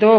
2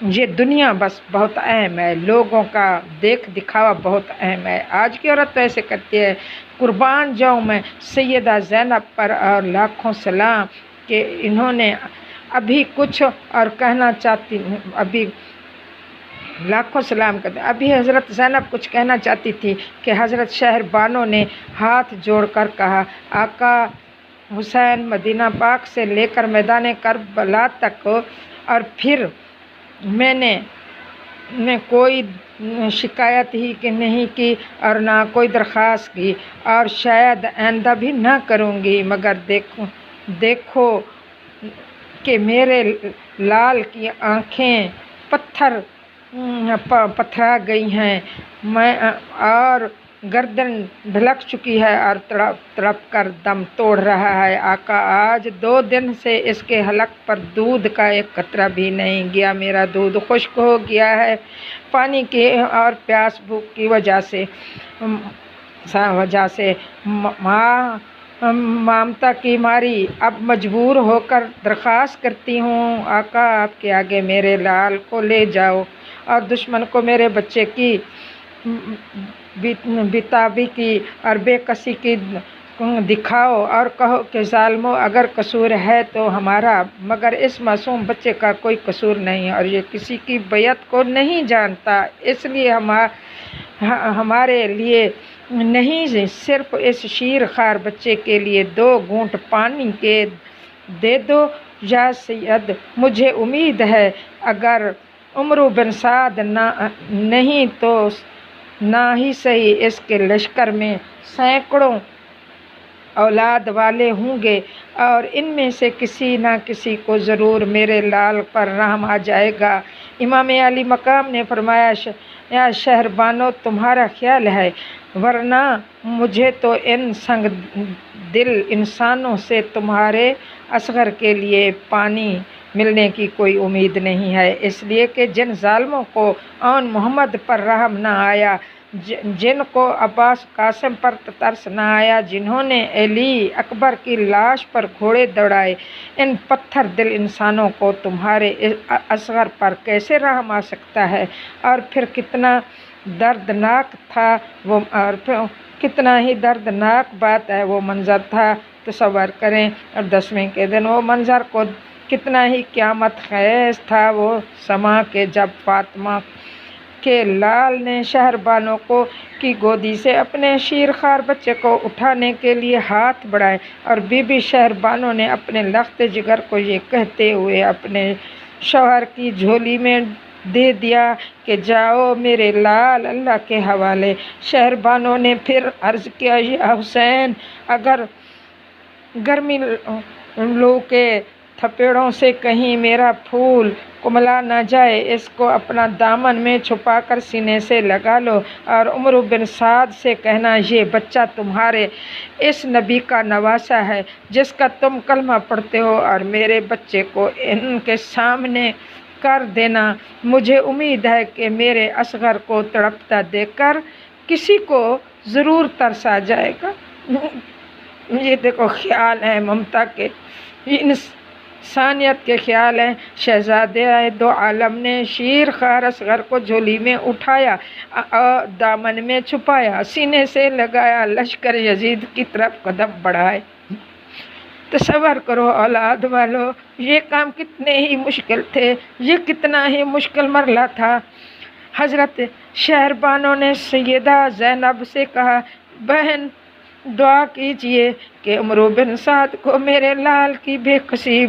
یہ دنیا بس بہت اہم ہے، لوگوں کا دیکھ دکھاوا بہت اہم ہے۔ آج کی عورت تو ایسے کرتی ہے۔ قربان جاؤں میں سیدہ زینب پر اور لاکھوں سلام کہ انہوں نے ابھی کچھ اور کہنا چاہتی، ابھی لاکھوں سلام کرتے۔ ابھی حضرت زینب کچھ کہنا چاہتی تھی کہ حضرت شہر بانو نے ہاتھ جوڑ کر کہا، آقا حسین مدینہ پاک سے لے کر میدان کربلا تک، اور پھر میں نے کوئی شکایت ہی نہیں کی اور نہ کوئی درخواست کی، اور شاید آئندہ بھی نہ کروں گی، مگر دیکھو کہ میرے لال کی آنکھیں پتھرا گئی ہیں اور گردن ڈھلک چکی ہے اور تڑپ تڑپ کر دم توڑ رہا ہے۔ آقا آج 2 دن سے اس کے حلق پر دودھ کا ایک قطرہ بھی نہیں گیا، میرا دودھ خشک ہو گیا ہے پانی کی اور پیاس بھوک کی وجہ سے مامتا کی ماری اب مجبور ہو کر درخواست کرتی ہوں، آقا آپ کے آگے میرے لال کو لے جاؤ اور دشمن کو میرے بچے کی بیتابی کی اور بے کسی کی دکھاؤ اور کہو کہ ظالموں اگر قصور ہے تو ہمارا، مگر اس معصوم بچے کا کوئی قصور نہیں اور یہ کسی کی بیعت کو نہیں جانتا، اس لیے ہمارے لیے نہیں صرف اس شیر خوار بچے کے لیے 2 گھونٹ پانی کے دے دو یا سید۔ مجھے امید ہے اگر عمرو بن سعد نہیں تو نہ ہی صحیح اس کے لشکر میں سینکڑوں اولاد والے ہوں گے اور ان میں سے کسی نہ کسی کو ضرور میرے لال پر رحم آ جائے گا۔ امام علی مقام نے فرمایا، یا شہر بانو تمہارا خیال ہے، ورنہ مجھے تو ان سنگ دل انسانوں سے تمہارے اصغر کے لیے پانی ملنے کی کوئی امید نہیں ہے، اس لیے کہ جن ظالموں کو آن محمد پر رحم نہ آیا، جن کو عباس قاسم پر ترس نہ آیا، جنہوں نے علی اکبر کی لاش پر گھوڑے دوڑائے، ان پتھر دل انسانوں کو تمہارے اصغر پر کیسے رحم آ سکتا ہے؟ اور پھر کتنا دردناک تھا وہ، اور کتنا ہی دردناک بات ہے وہ منظر تھا، تصور کریں، اور 10ویں کے دن وہ منظر کو کتنا ہی قیامت خیز تھا وہ سما کہ جب فاطمہ کے لال نے شہر بانو کی گودی سے اپنے شیرخوار بچے کو اٹھانے کے لیے ہاتھ بڑھائے اور بی بی شہر بانو نے اپنے لخت جگر کو یہ کہتے ہوئے اپنے شوہر کی جھولی میں دے دیا کہ جاؤ میرے لال اللہ کے حوالے۔ شہر بانو نے پھر عرض کیا، یا حسین اگر گرمی لو کے تھپیڑوں سے کہیں میرا پھول کملا نہ جائے، اس کو اپنا دامن میں چھپا کر سینے سے لگا لو اور عمرو بن سعد سے کہنا، یہ بچہ تمہارے اس نبی کا نواسہ ہے جس کا تم کلمہ پڑھتے ہو، اور میرے بچے کو ان کے سامنے کر دینا۔ مجھے امید ہے کہ میرے اصغر کو تڑپتا دیکھ کر کسی کو ضرور ترس آ جائے گا۔ یہ دیکھو خیال ہیں ممتا کے، انسانیت کے خیال ہیں۔ شہزادے دو عالم نے شیر خوار اصغر کو جھولی میں اٹھایا اور دامن میں چھپایا، سینے سے لگایا، لشکر یزید کی طرف قدم بڑھائے۔ تصور کرو اولاد والو، یہ کام کتنے ہی مشکل تھے، یہ کتنا ہی مشکل مرحلہ تھا۔ حضرت شہر بانو نے سیدہ زینب سے کہا، بہن دعا کیجئے کہ عمرو بن سعد کو میرے لال کی بے کسی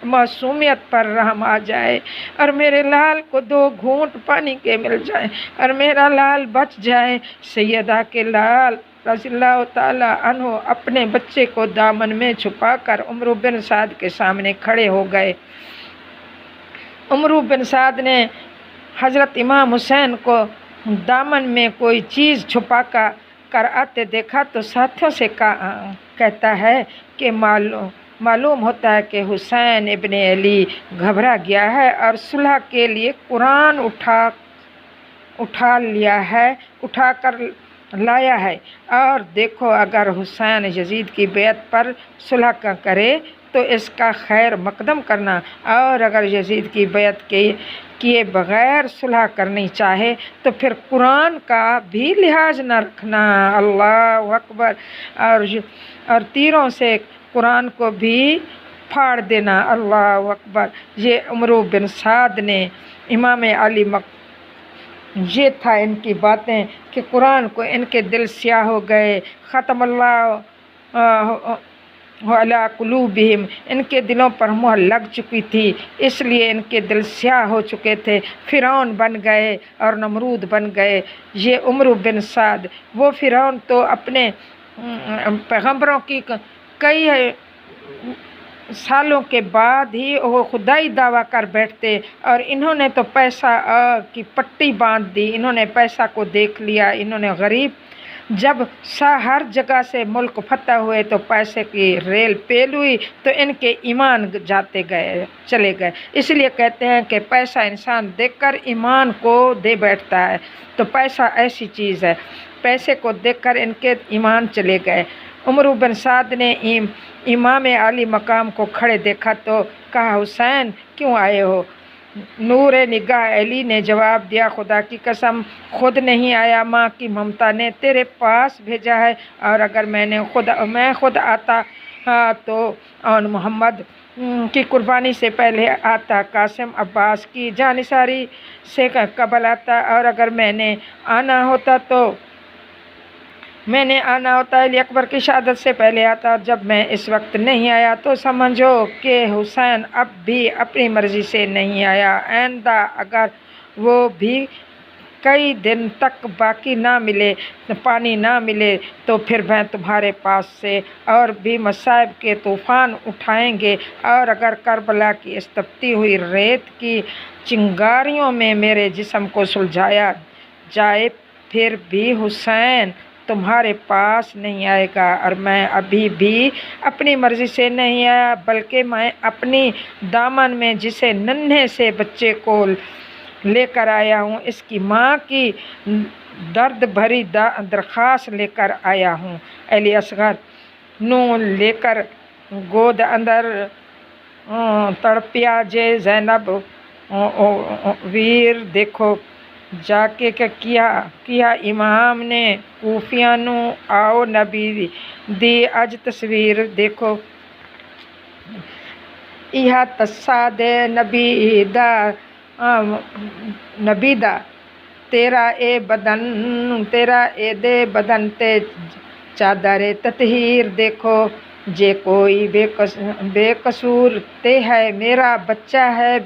معصومیت پر رحم آ جائے اور میرے لال کو 2 گھونٹ پانی کے مل جائیں اور میرا لال بچ جائے۔ سیدہ کے لال رضی اللہ تعالیٰ عنہ اپنے بچے کو دامن میں چھپا کر عمرو بن سعد کے سامنے کھڑے ہو گئے۔ عمرو بن سعد نے حضرت امام حسین کو دامن میں کوئی چیز چھپا کر آتے دیکھا تو ساتھیوں سے کہتا ہے کہ معلوم ہوتا ہے کہ حسین ابن علی گھبرا گیا ہے اور صلح کے لیے قرآن اٹھا کر لایا ہے۔ اور دیکھو اگر حسین یزید کی بیعت پر صلح کرے تو اس کا خیر مقدم کرنا، اور اگر یزید کی بیعت کیے بغیر صلح کرنی چاہے تو پھر قرآن کا بھی لحاظ نہ رکھنا۔ اللہ اکبر۔ اور تیروں سے قرآن کو بھی پھاڑ دینا۔ اللہ اکبر۔ یہ عمر بن سعد نے امام علی یہ تھا ان کی باتیں کہ قرآن کو ان کے دل سیاہ ہو گئے۔ ختم اللہ علی قلوبہم، ان کے دلوں پر مہر لگ چکی تھی، اس لیے ان کے دل سیاہ ہو چکے تھے، فرعون بن گئے اور نمرود بن گئے۔ یہ عمر بن سعد، وہ فرعون تو اپنے پیغمبروں کی کئی سالوں کے بعد ہی وہ خدائی دعویٰ کر بیٹھتے، اور انہوں نے تو پیسہ کی پٹی باندھ دی، انہوں نے پیسہ کو دیکھ لیا، انہوں نے غریب جب ہر جگہ سے ملک فتح ہوئے تو پیسے کی ریل پیل ہوئی تو ان کے ایمان چلے گئے۔ اس لیے کہتے ہیں کہ پیسہ انسان دیکھ کر ایمان کو دے بیٹھتا ہے، تو پیسہ ایسی چیز ہے، پیسے کو دیکھ کر ان کے ایمان چلے گئے۔ عمر بن سعد نے امام علی مقام کو کھڑے دیکھا تو کہا حسین کیوں آئے ہو؟ نور نگاہ علی نے جواب دیا خدا کی قسم خود نہیں آیا، ماں کی ممتا نے تیرے پاس بھیجا ہے، اور اگر میں خود آتا تو محمد کی قربانی سے پہلے آتا، قاسم عباس کی جانثاری سے قبل آتا، اور اگر میں نے آنا ہوتا علی اکبر کی شہادت سے پہلے آتا، اور جب میں اس وقت نہیں آیا تو سمجھو کہ حسین اب بھی اپنی مرضی سے نہیں آیا، آئندہ اگر وہ بھی کئی دن تک پانی نہ ملے تو پھر میں تمہارے پاس سے اور بھی مصائب کے طوفان اٹھائیں گے، اور اگر کربلا کی اس تپتی ہوئی ریت کی چنگاریوں میں میرے جسم کو سلجھایا جائے پھر بھی حسین تمہارے پاس نہیں آئے گا، اور میں ابھی بھی اپنی مرضی سے نہیں آیا بلکہ میں اپنی دامن میں جسے ننھے سے بچے کو لے کر آیا ہوں اس کی ماں کی درد بھری درخواست لے کر آیا ہوں۔ علی اصغر نو لے کر گود اندر تڑپیا جے زینب ویر دیکھو جا کے کیا امام نے کوفیاں نو آؤ نبی دی اج تصویر دیکھو، یہ تسا دے نبی دا تیرا اے دے بدن تے چادر تطہیر دیکھو، جے کوئی بے قصور تے ہے میرا بچہ ہے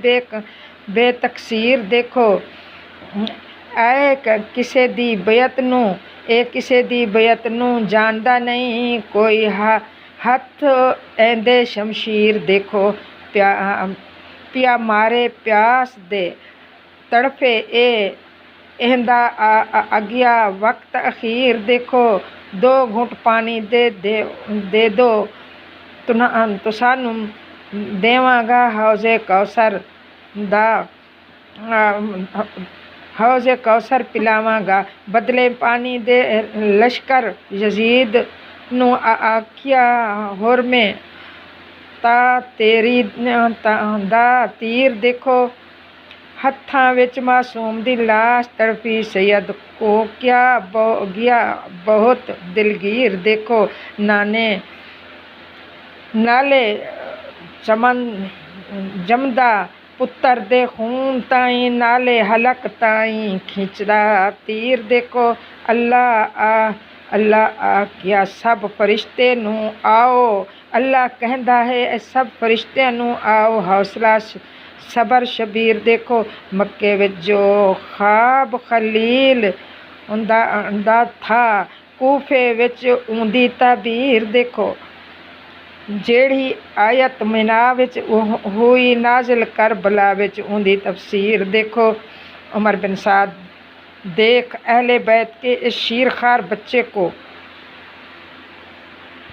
بے تقصیر دیکھو، اے کسے دی بیعت نو جاندا نہیں کوئی ہتھ ایندے شمشیر دیکھو، پیا مارے پیاس دے تڑفے ایندہ اگیا وقت اخیر دیکھو، دو گھٹ پانی دے دو تسانوں دیواں گا حوض کوثر پلاواں گا، بدلے پانی دے لشکر یزید نو آکھیا ہور میں تا تیری دا تیر دیکھو، ہتھاں وچ معصوم دی لاش تڑپی سید کو کیا گیا بہت دلگیر دیکھو، نالے جمدا پتر دے خون تائیں نالے حلق تائیں کھچدا تیر دیکھو، اللہ آکھیا سب فرشتے نو آؤ، اللہ کہندا ہے اے سب فرشتے نو آؤ، حوصلہ صبر شبیر دیکھو، مکے وچ جو خواب خلیل دا تھا کوفے وچ اوندی تعبیر دیکھو، جیڑی آیت منا وچ ہوئی نازل کربلا وچ اوندی تفسیر دیکھو۔ عمر بن سعد دیکھ اہل بیت کے اس شیر خوار بچے کو